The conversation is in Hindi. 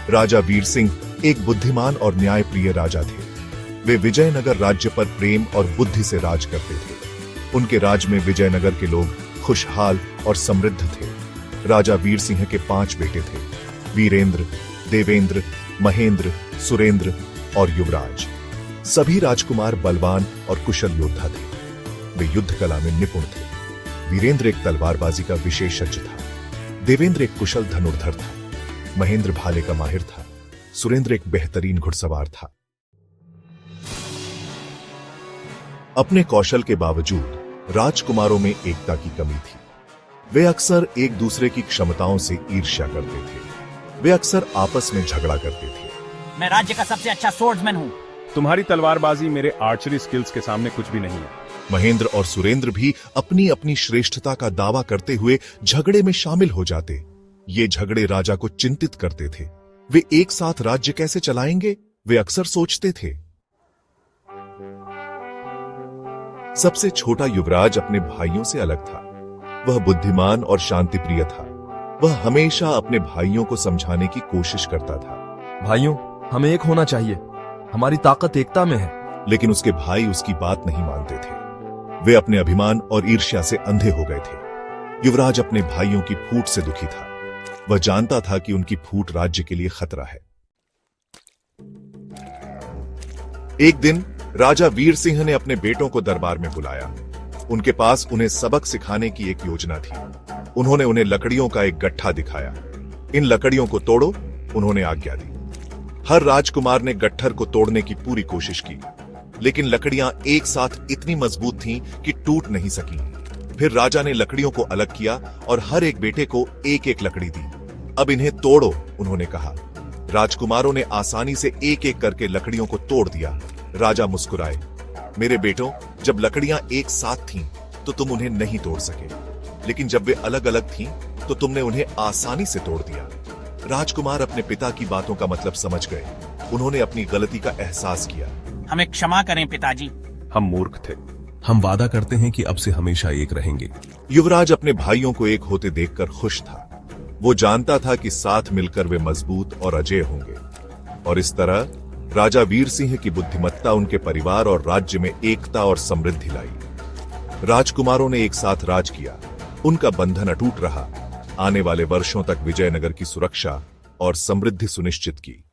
राजा वीर सिंह एक बुद्धिमान और न्यायप्रिय राजा थे। वे विजयनगर राज्य पर प्रेम और बुद्धि से राज करते थे। उनके राज में विजयनगर के लोग खुशहाल और समृद्ध थे। राजा वीर सिंह के 5 बेटे थे, वीरेंद्र, देवेंद्र, महेंद्र, सुरेंद्र और युवराज। सभी राजकुमार बलवान और कुशल योद्धा थे। वे युद्ध कला में निपुण थे। वीरेंद्र एक तलवारबाजी का विशेषज्ञ था, देवेंद्र एक कुशल धनुर्धर था, महेंद्र भाले का माहिर था, सुरेंद्र एक बेहतरीन घुड़सवार था। अपने कौशल के बावजूद राजकुमारों में एकता की कमी थी। वे अक्सर एक दूसरे की क्षमताओं से ईर्ष्या करते थे। वे अक्सर आपस में झगड़ा करते थे। मैं राज्य का सबसे अच्छा स्वॉर्ड्समैन हूँ। तुम्हारी तलवारबाजी मेरे आर्चरी स्किल्स के सामने कुछ भी नहीं है। महेंद्र और सुरेंद्र भी अपनी अपनी श्रेष्ठता का दावा करते हुए झगड़े में शामिल हो जाते। ये झगड़े राजा को चिंतित करते थे। वे एक साथ राज्य कैसे चलाएंगे, वे अक्सर सोचते थे। सबसे छोटा युवराज अपने भाइयों से अलग था। वह बुद्धिमान और शांतिप्रिय था। वह हमेशा अपने भाइयों को समझाने की कोशिश करता था। भाइयों, हमें एक होना चाहिए। हमारी ताकत एकता में है। लेकिन उसके भाई उसकी बात नहीं मानते थे। वे अपने अभिमान और ईर्ष्या से अंधे हो गए थे। युवराज अपने भाइयों की फूट से दुखी था। वह जानता था कि उनकी फूट राज्य के लिए खतरा है। एक दिन राजा वीर सिंह ने अपने बेटों को दरबार में बुलाया। उनके पास उन्हें सबक सिखाने की एक योजना थी। उन्होंने उन्हें लकड़ियों का एक गट्ठा दिखाया। इन लकड़ियों को तोड़ो, उन्होंने आज्ञा दी। हर राजकुमार ने गट्ठर को तोड़ने की पूरी कोशिश की, लेकिन लकड़ियां एक साथ इतनी मजबूत थीं कि टूट नहीं सकी। फिर राजा ने लकड़ियों को अलग किया और हर एक बेटे को एक एक लकड़ी दी। अब इन्हें तोड़ो, उन्होंने कहा। राजकुमारों ने आसानी से एक एक करके लकड़ियों को तोड़ दिया। राजा मुस्कुराए। मेरे बेटों, जब लकड़ियां एक साथ थीं, तो तुम उन्हें नहीं तोड़ सके, लेकिन जब वे अलग अलग थीं, तो तुमने उन्हें आसानी से तोड़ दिया। राजकुमार अपने पिता की बातों का मतलब समझ गए। उन्होंने अपनी गलती का एहसास किया। हमें क्षमा करें पिताजी। हम मूर्ख थे। हम वादा करते हैं कि अब से हमेशा एक रहेंगे। युवराज अपने भाइयों को एक होते देखकर खुश था। वो जानता था कि साथ मिलकर वे मजबूत और अजेय होंगे। और इस तरह राजा वीर सिंह की बुद्धिमत्ता उनके परिवार और राज्य में एकता और समृद्धि लाई। राजकुमारों ने एक साथ राज किया। उनका बंधन अटूट रहा। आने वाले वर्षों तक विजयनगर की सुरक्षा और समृद्धि सुनिश्चित की।